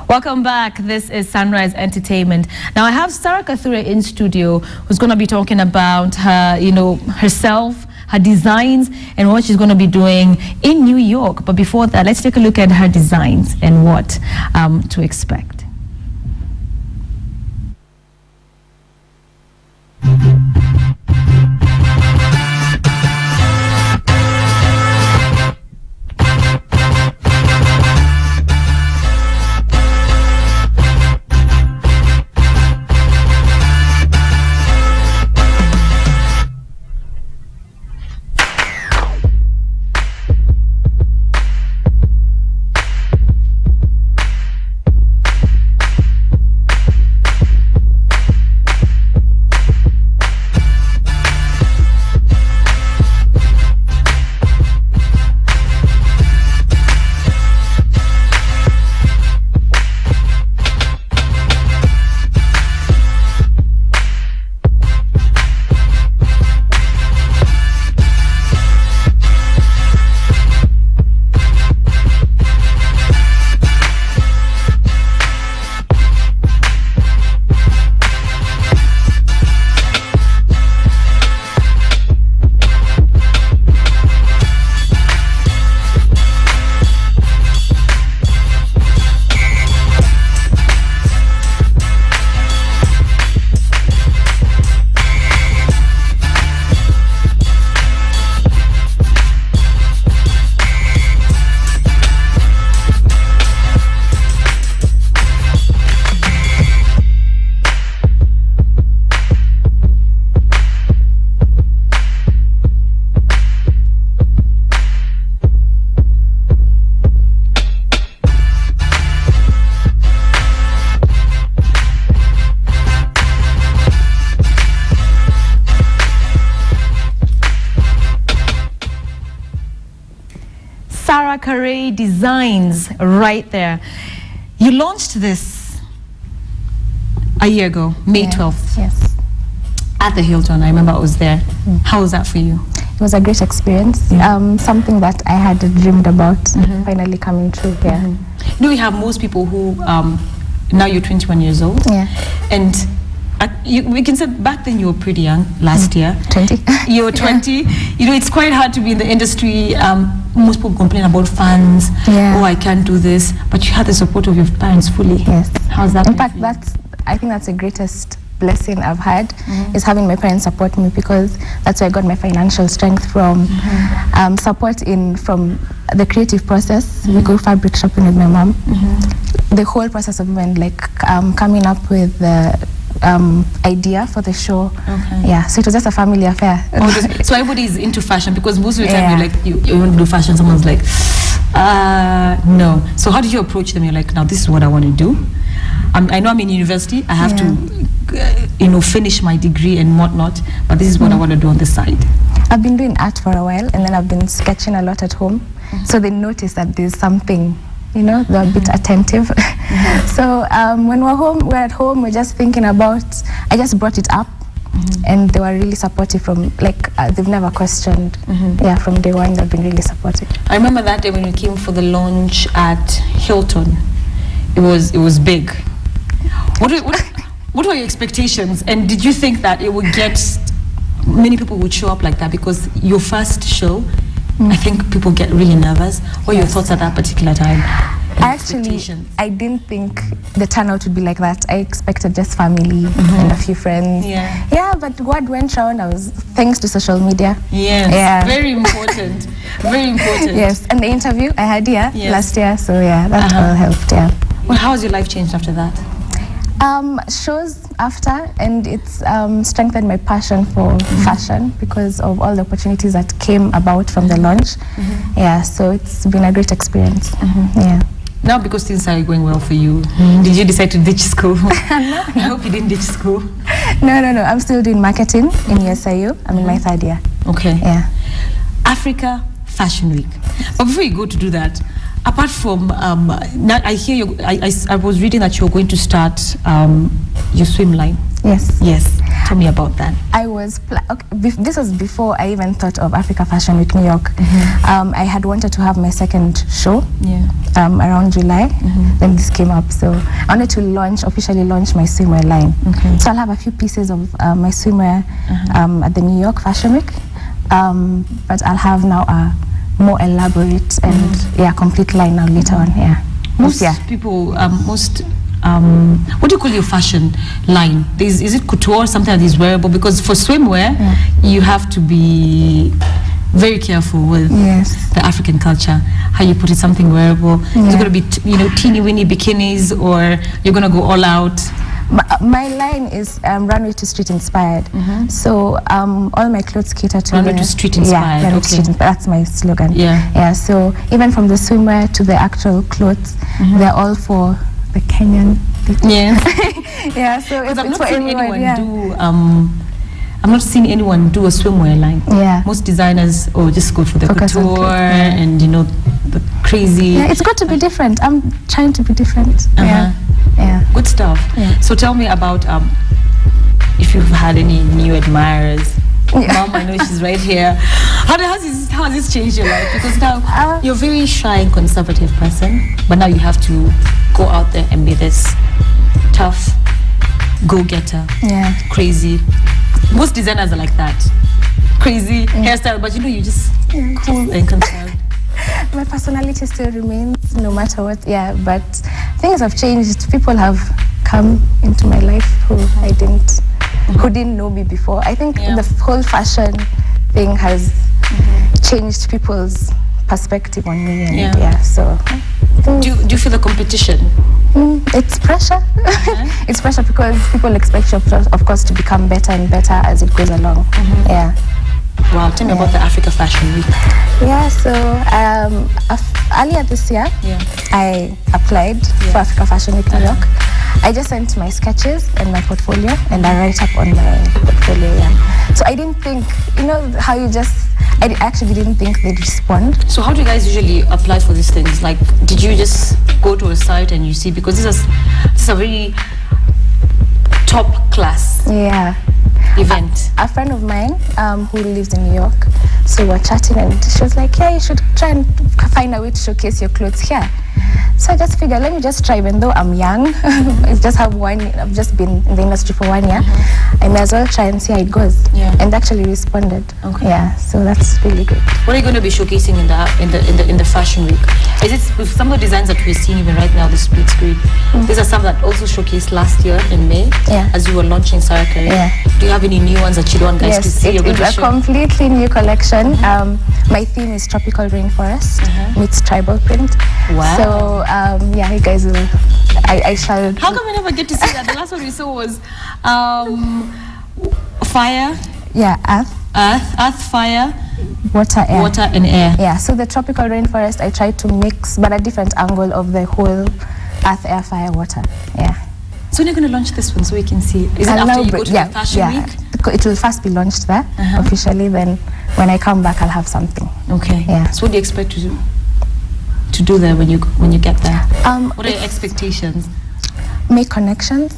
Welcome back. This is Sunrise Entertainment. Now I have Sarah Kathure in studio, who's going to be talking about her, herself, her designs, and what she's going to be doing in New York. But before that, let's take a look at her designs and what to expect. Sarah Kathure Designs right there. You launched this a year ago, May 12th. Yes. At the Hilton. I remember I was there. How was that for you? It was a great experience. Something that I had dreamed about finally coming true here. We have most people who, now you're 21 years old. Yeah. And we can say back then you were pretty young, last year. 20. You were 20. It's quite hard to be in the industry. Most people complain about fans. Yeah. Oh, I can't do this. But you had the support of your parents fully. Yes. How's that? In fact, I think that's the greatest blessing I've had, is having my parents support me, because that's where I got my financial strength from. Support from the creative process. We go fabric shopping with my mom. The whole process of when coming up with the idea for the show. Yeah, so it was just a family affair. So everybody's into fashion, because most of the time you're like, you want to do fashion, someone's like, no. So how did you approach them? You're like, now this is what I want to do. I know I'm in university, I have to finish my degree and whatnot, but this is what I want to do on the side. I've been doing art for a while, and then I've been sketching a lot at home. So they notice that there's something, they're a bit attentive. So when we're at home, we're just thinking about, I just brought it up, and they were really supportive from, they've never questioned. Yeah, from day one, they've been really supportive. I remember that day when you came for the launch at Hilton. It was big. What were your expectations? And did you think that it would get, many people would show up like that? Because your first show, I think people get really nervous. What were your thoughts at that particular time? I didn't think the turnout would be like that. I expected just family and a few friends. Yeah, but what went round, thanks to social media. Yes, very important. Very important. Yes, and the interview I had last year, so that all helped. Well, how has your life changed after that? Shows after, and it's strengthened my passion for fashion because of all the opportunities that came about from the launch. Yeah, so it's been a great experience. Yeah. Now, because things are going well for you, did you decide to ditch school? I hope you didn't ditch school. No. I'm still doing marketing in USIU. I'm in my third year. Okay. Yeah. Africa Fashion Week. But before you go to do that, apart from, now I hear you, I was reading that you're going to start your swim line. Yes. Yes. Tell me about that. I was this was before I even thought of Africa Fashion Week New York. I had wanted to have my second show around July. Then this came up, so I wanted to officially launch my swimwear line. So I'll have a few pieces of my swimwear at the New York Fashion Week, but I'll have now a more elaborate and complete line now later on. Most people, what do you call your fashion line? Is it couture or something that is wearable? Because for swimwear, you have to be very careful with the African culture. How you put it, something wearable. Is it going to be, teeny weeny bikinis, or you're going to go all out? My line is runway to street inspired. So all my clothes cater to runway to street inspired. Runway to street, that's my slogan. So even from the swimwear to the actual clothes, they're all for the Kenyan people. So it's for everyone. I'm not seeing anyone do a swimwear line. Most designers just go for the couture and the crazy. It's got to be different. I'm trying to be different. Good stuff. So tell me about if you've had any new admirers. Mom, I know she's right here. How has this changed your life? Because now you're a very shy and conservative person, but now you have to go out there and be this tough go-getter, crazy. Most designers are like that, crazy hairstyle, but you just cool and conservative. My personality still remains no matter what, but things have changed. People have come into my life who didn't know me before. I think the whole fashion thing has changed people's perspective on me. And so do you feel the competition? It's pressure. It's pressure because people expect you, of course, to become better and better as it goes along. Wow, tell me about the Africa Fashion Week. So earlier this year, I applied for Africa Fashion Week New York. I just sent my sketches and my portfolio, and I write up on my portfolio. So I didn't think, how I actually didn't think they'd respond. So how do you guys usually apply for these things? Like, did you just go to a site and you see? Because this is a very top class event. A friend of mine who lives in New York, so we're chatting, and she was like, you should try and find a way to showcase your clothes here. So I just figured, let me just try, even though I'm young. I've just been in the industry for 1 year. I may as well try and see how it goes. And actually responded. So that's really good. What are you going to be showcasing in the fashion week? Is it with some of the designs that we're seeing even right now, the split screen? These are some that also showcased last year in May as you were launching Sarah Carey. Do you have any new ones that you want guys to see? It's a completely new collection. My theme is tropical rainforest meets tribal print. Wow. So you guys will. I shall. How come we never get to see that? The last one we saw was fire. Earth, fire, water, air. Water and air. So the tropical rainforest, I tried to mix, but a different angle of the whole earth, air, fire, water. So you're going to launch this one so we can see. Is it after you go to the fashion week? It will first be launched there officially. Then when I come back, I'll have something. So what do you expect to do there when you get there? What are your expectations? Make connections,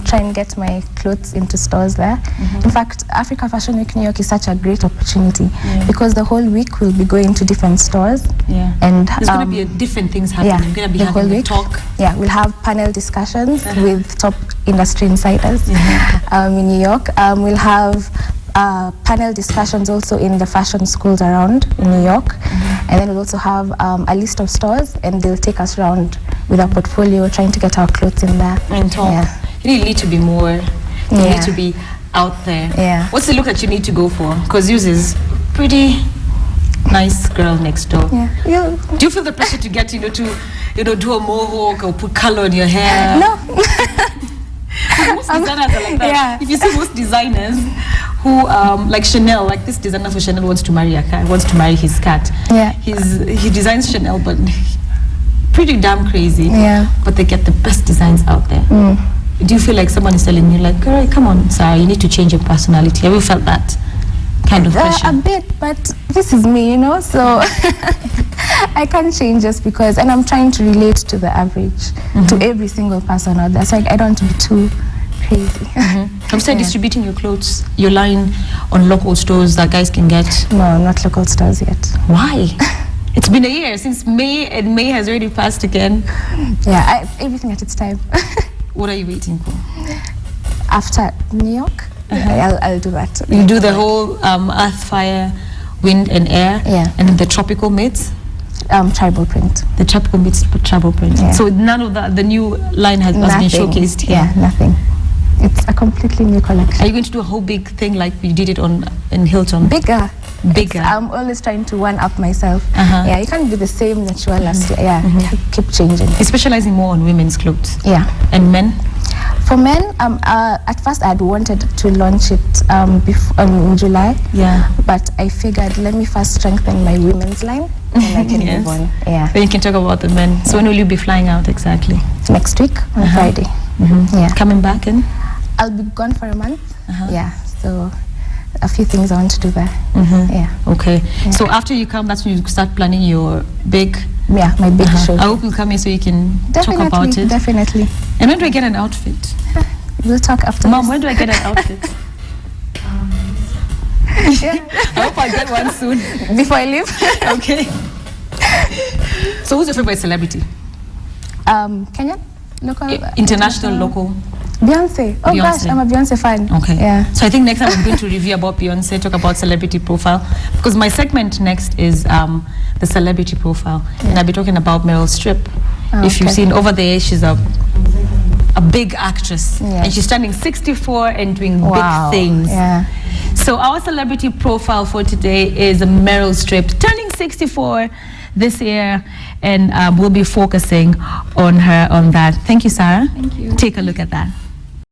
try and get my clothes into stores there. In fact, Africa Fashion Week New York is such a great opportunity because the whole week we'll be going to different stores. And there's going to be different things happening. We're going to be having a talk. We'll have panel discussions with top industry insiders in New York. We'll have panel discussions also in the fashion schools around in New York. And then we'll also have a list of stores, and they'll take us around with our portfolio, trying to get our clothes in there. And talk. You really need to be more, you need to be out there. What's the look that you need to go for? Because yours is pretty nice girl next door. Do you feel the pressure to get, to do a mohawk or put color on your hair? No. Most designers are like that. If you see most designers who, like Chanel, like this designer for Chanel wants to marry his cat. He designs Chanel, but pretty damn crazy. But they get the best designs out there. Do you feel like someone is telling you, like, girl, come on, Sarah, you need to change your personality? Have you felt that kind of pressure? A bit, but this is me, so I can't change just because, and I'm trying to relate to the average, to every single person out there. So I don't want to be too crazy. I'm still distributing your clothes, your line on local stores that guys can get. No, not local stores yet. Why? It's been a year since May, and May has already passed again. Yeah, everything at its time. What are you waiting for? After New York, I'll do that. You do the whole earth, fire, wind, and air, and then the tropical meets. Tribal print. The tropical meets tribal print. Yeah. So none of the new line has been showcased here. Yeah, nothing. It's a completely new collection. Are you going to do a whole big thing like we did it in Hilton? Bigger. Bigger. I'm always trying to one up myself. Yeah, you can't do the same that you were last year. Yeah, keep changing. You're specializing more on women's clothes. Yeah. And men? For men, at first I had wanted to launch it in July. Yeah. But I figured let me first strengthen my women's line and I can move on. Yeah. Then you can talk about the men. So when will you be flying out exactly? Next week on Friday. Yeah. Coming back in? I'll be gone for a month. Yeah. So a few things I want to do there. Yeah. Okay. Yeah. So after you come, that's when you start planning your big. Yeah, my big show. I hope you'll come here so you can talk about it. Definitely. And when do I get an outfit? We'll talk after. Mom, this. when do I get an outfit? I hope I get one soon. Before I leave. Okay. So who's your favorite celebrity? Kenyan? Local? International, local? Beyonce. Oh gosh, I'm a Beyonce fan. Okay. Yeah. So I think next time I'm going to review about Beyonce, talk about celebrity profile, because my segment next is the celebrity profile, and I'll be talking about Meryl Streep. If you've seen over there, she's a big actress, and she's turning 64 and doing big things. Yeah. So our celebrity profile for today is Meryl Streep, turning 64 this year, and we'll be focusing on her on that. Thank you, Sarah. Thank you. Take a look at that.